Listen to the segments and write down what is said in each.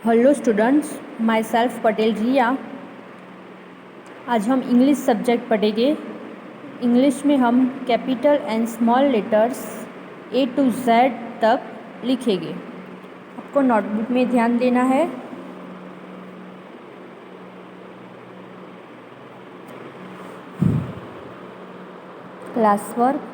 Hello students, myself Patel Riya. आज हम English subject पढ़ेंगे। इंग्लिश में हम capital and small letters A to Z तक लिखेंगे। आपको नोटबुक में ध्यान देना है। Class work,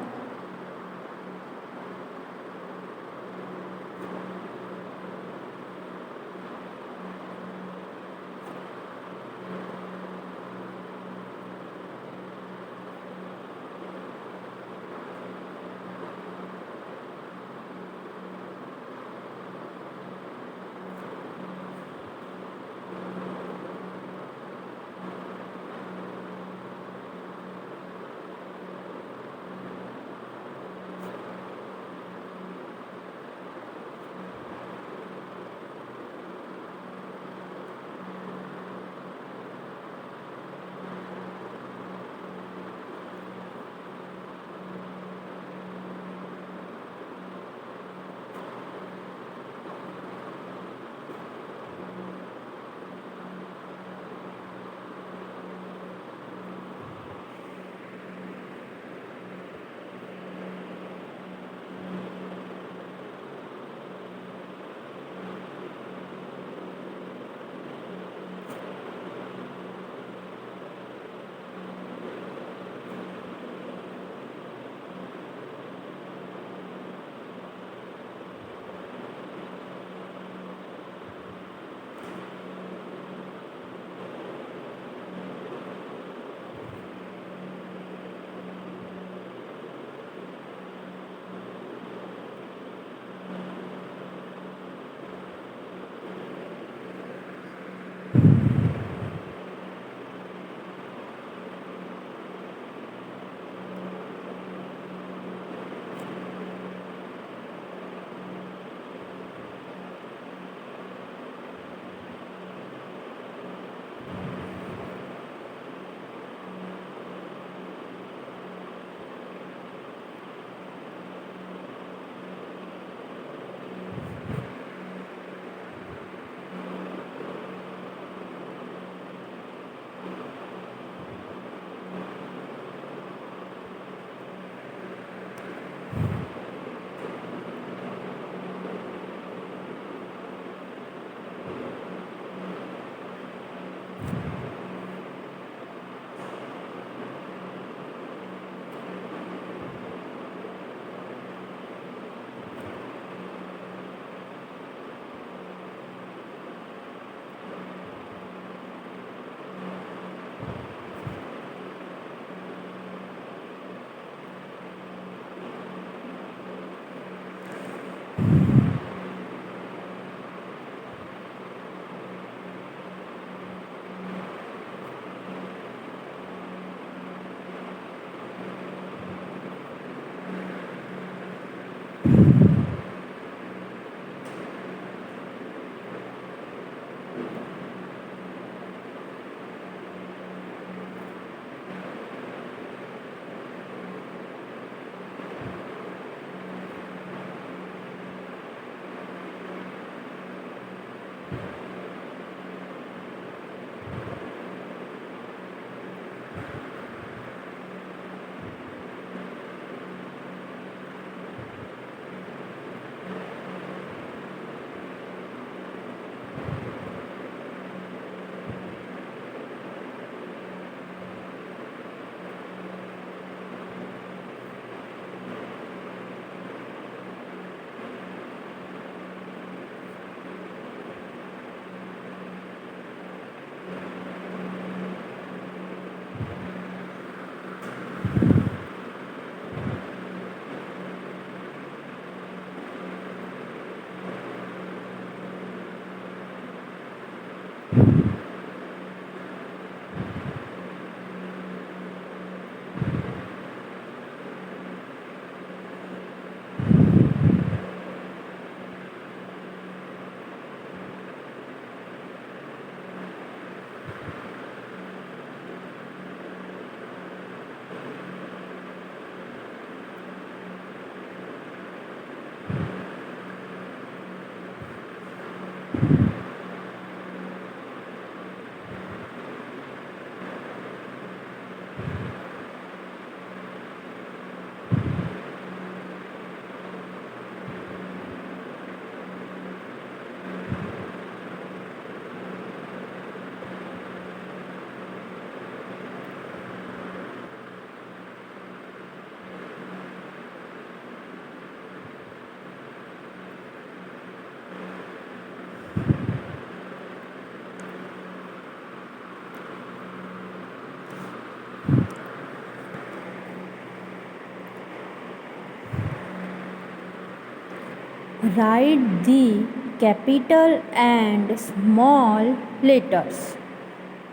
Write the capital and small letters.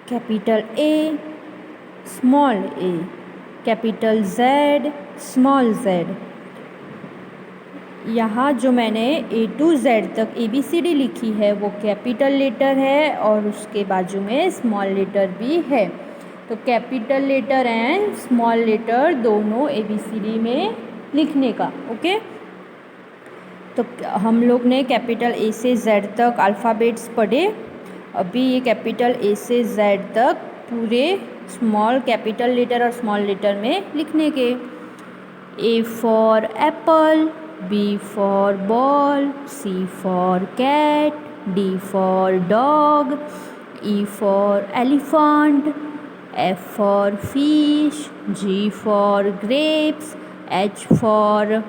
Capital A, small a. Capital Z, small z. यहाँ जो मैंने A to Z तक ABCD लिखी है वो कैपिटल लेटर है और उसके बाजू में स्मॉल लेटर भी है। तो capital letter and small letter दोनों ABCD में लिखने का। ओके, तो हम लोग ने कैपिटल A से Z तक अल्फ़ाबेट्स पढ़े। अभी ये कैपिटल A से Z तक पूरे स्मॉल कैपिटल लेटर और स्मॉल लेटर में लिखने के। A for apple, B for ball, C for cat, D for dog, E for elephant, F for fish, G for grapes, H for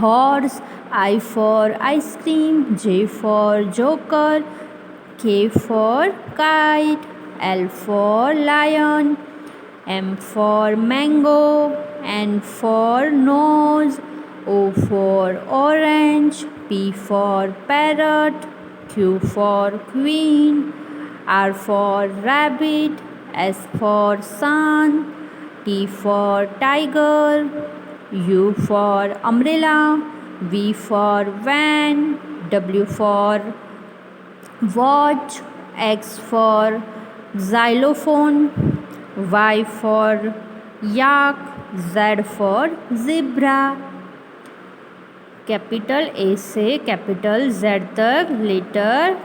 horse, I for ice cream, J for joker, K for kite, L for lion, M for mango, N for nose, O for orange, P for parrot, Q for queen, R for rabbit, S for sun, T for tiger, U for umbrella, V for van, W for watch, X for xylophone, Y for yak, Z for zebra। Capital A से capital Z तक letter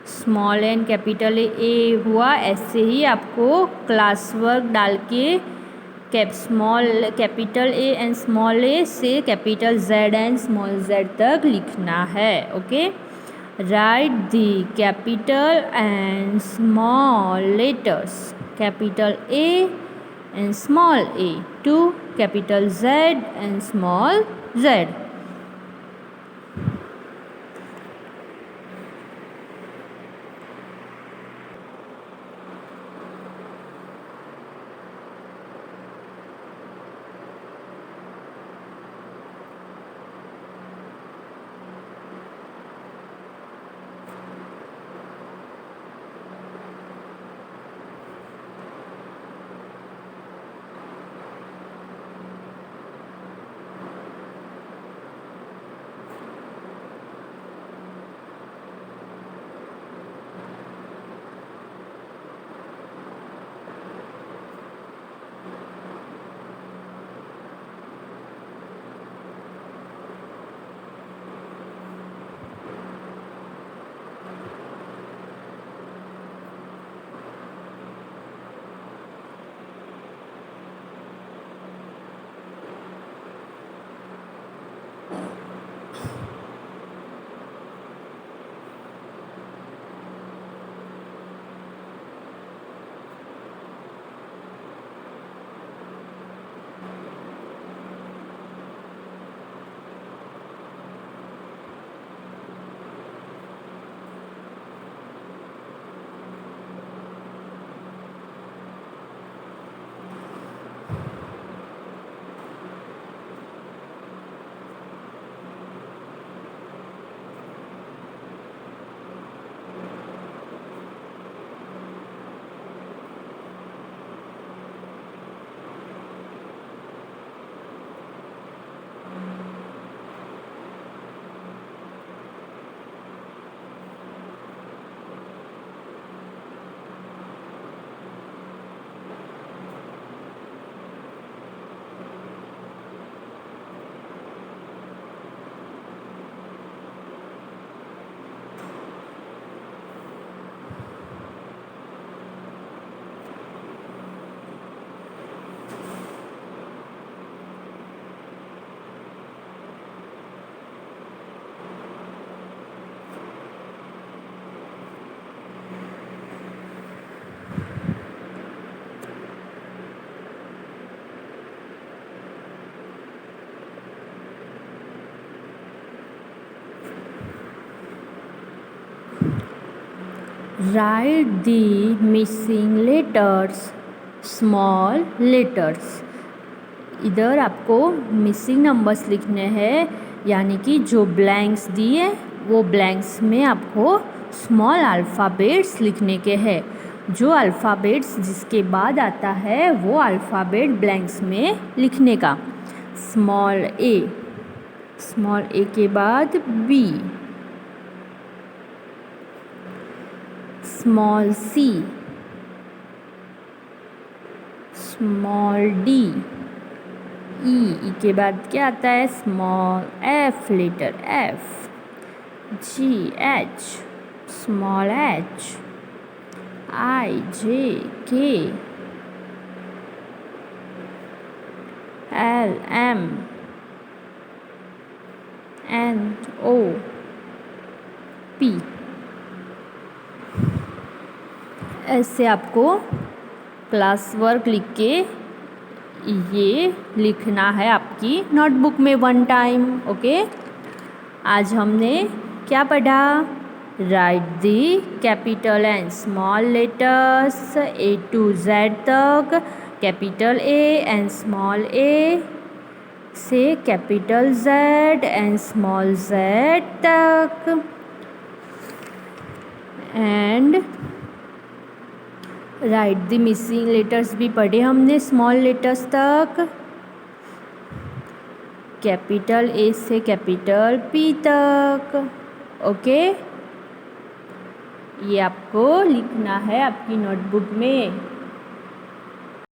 small and capital A हुआ। ऐसे ही आपको class work डाल के small capital A and small A से capital Z and small z तक लिखना है। Okay, write the capital and small letters capital A and small a to capital Z and small z। Write the missing letters small letters। इधर आपको missing numbers लिखने हैं यानी कि जो ब्लैंक्स दिए वो ब्लैंक्स में आपको स्मॉल अल्फ़ाबेट्स लिखने के हैं। जो अल्फ़ाबेट्स जिसके बाद आता है वो अल्फ़ाबेट ब्लैंक्स में लिखने का। स्मॉल ए के बाद B, small C, small D, E के बाद क्या आता है? Small F, letter F, G H, small H, I J K, L M, N O P. ऐसे आपको क्लास वर्क लिख के ये लिखना है आपकी नोटबुक में 1 टाइम। ओके, आज हमने क्या पढ़ा? Right the capital and small letters A to Z तक, capital A and small a से capital Z and small z तक, and right the missing letters भी पढ़े हमने स्मॉल लेटर्स तक, कैपिटल A से कैपिटल P तक। ओके, ये आपको लिखना है आपकी नोटबुक में।